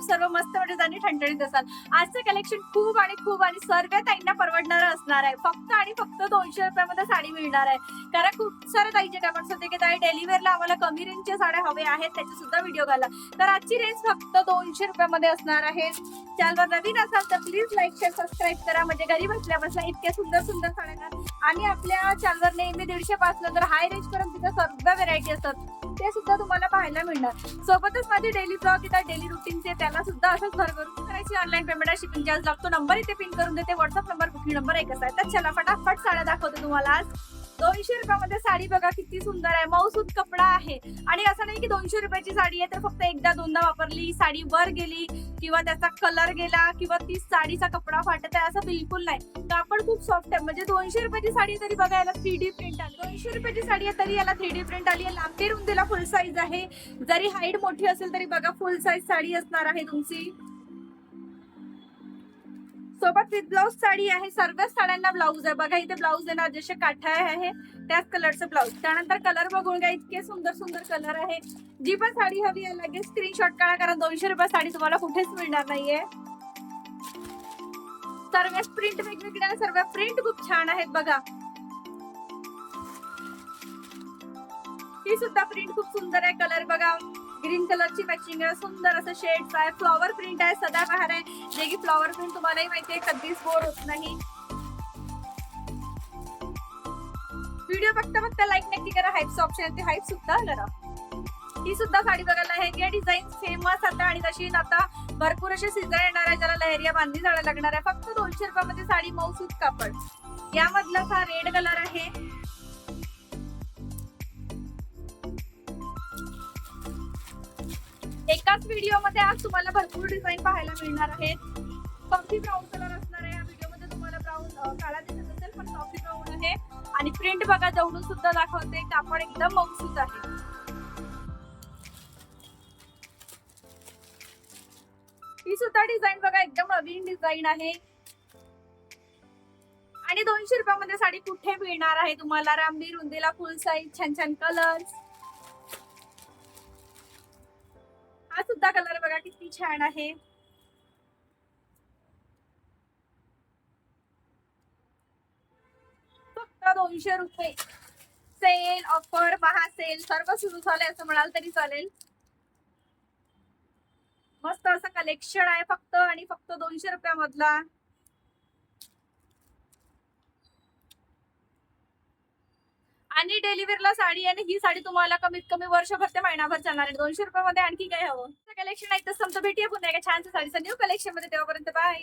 सर्व मस्त वाटत आणि ठणठणीत असाल. आजचं कलेक्शन खूप आणि सर्व ताईंना परवडणार असणार आहे. फक्त आणि फक्त 200 रुपयामध्ये साडी मिळणार आहे. कारण खूप सारे ताईंचे कमेंट्स होते की ताई डेली वेअरला आम्हाला कमी रेंजच्या साड्या हव्या आहेत, त्याचे सुद्धा व्हिडिओ घाला. तर आजची रेंज फक्त 200 रुपयामध्ये असणार आहे. चॅनलवर नवीन असाल तर प्लीज लाईक शेअर सबस्क्राईब करा, म्हणजे घरी बसल्या बसल्या इतक्या सुंदर सुंदर साड्या. आणि आपल्या चॅनलवर नेहमी 150 पासून तर हाय रेंज पर्यंत तिथे सर्व व्हरायटी असतात, ते सुद्धा तुम्हाला पाहायला मिळणार. सोबतच माझे डेली ब्लॉग येतात, डेली रुटीनचे, त्याला सुद्धा असंच भरभरून करायची. ऑनलाईन पेमेंट शिपिंग चार्ज लागतो. नंबर इथे पिन करून देते. व्हॉट्सअप नंबर, बुकिंग नंबर एकच आहे. तर चला फटाफट साड्या दाखवते तुम्हाला. आज 200 रुपयामध्ये साडी बघा किती सुंदर आहे. मऊसूत कपडा आहे. आणि असं नाही की 200 रुपयाची साडी आहे तर फक्त एकदा दोनदा वापरली, साडी वर गेली किंवा त्याचा कलर गेला किंवा ती साडीचा कपडा फाटत आहे, असं बिलकुल नाही. कापड खूप सॉफ्ट आहे. म्हणजे 200 रुपयाची साडी तरी बघा याला 3D प्रिंट आली. 200 रुपयाची साडी आहे तरी याला 3D प्रिंट आली आहे. लांबी रुंदीला फुल साईज आहे. जरी हाईट मोठी असेल तरी बघा फुल साईज साडी असणार आहे तुमची. सोबत विथ ब्लाउज साडी आहे. सर्व साड्यांना ब्लाउज आहे. बघा इथे ब्लाउज येणार जसे काठा आहे त्याच कलरचं ब्लाउज. त्यानंतर कलर बघून घ्या, इतके सुंदर सुंदर कलर आहे. जी पण साडी हवी आहे लगेच स्क्रीनशॉट काढा, कारण 200 रुपये साडी तुम्हाला कुठेच मिळणार नाहीये. सर्व प्रिंट वेगवेगळ्या, सर्व प्रिंट खूप छान आहेत बघा. ही सुद्धा प्रिंट खूप सुंदर आहे. कलर बघा, ग्रीन कलरची मॅचिंग आहे. सुंदर असं शेड्स आहे. फ्लॉवर प्रिंट आहे. सदाबहार आहे. जे की फ्लॉवर प्रिंट तुम्हालाही माहितीये कधीच बोर होत नाही. व्हिडिओ बघता लाईक नक्की करा. हाईप्स ऑप्शन आहे ते हाईप सुद्धा करा. ही सुद्धा साडी बघायला लहेरिया डिझाईन फेमस आता, आणि तशी आता भरपूर असे सीझन येणार आहे ज्याला लहेरिया बांधली जायला लागणार आहे. फक्त 200 रुपयामध्ये साडी, मऊसूत कापड. यामधला हा रेड कलर आहे. एकाच व्हिडिओ मध्ये आज तुम्हाला भरपूर डिझाईन पाहायला मिळणार आहेत. कॉफी ब्राऊन कलर असणार आहे या व्हिडिओ मध्ये. तुम्हाला ब्राऊन काळा दिसत असेल पण कॉफी ब्राऊन आहे. आणि प्रिंट बघा जवळून सुद्धा दाखवते. कापड एकदम मऊसूत आहे. ही सुद्धा डिझाईन बघा एकदम नवीन डिझाईन आहे. आणि 200 रुपयामध्ये साडी कुठे मिळणार आहे तुम्हाला. लांबी रुंदीला फुल साईज, छान छान कलर्स. हा सुद्धा कलर बघा किती छान आहे. फक्त 200 रुपये. सेल, ऑफर, महासेल सर्व सुरू झाले असं म्हणाल तरी चालेल. मस्त असं कलेक्शन आहे फक्त आणि फक्त 200 रुपयामधला. आणि डेलिव्हरीला साडी आहे. ही साडी तुम्हाला कमीत कमी वर्षभर ते महिनाभर चालणार आहे. 200 रुपयामध्ये आणखी काय हवं. कलेक्शन आहे तर समजा भेटूया पुन्हा एका छानच्या साडीचं न्यू कलेक्शन मध्ये. तेव्हापर्यंत बाय.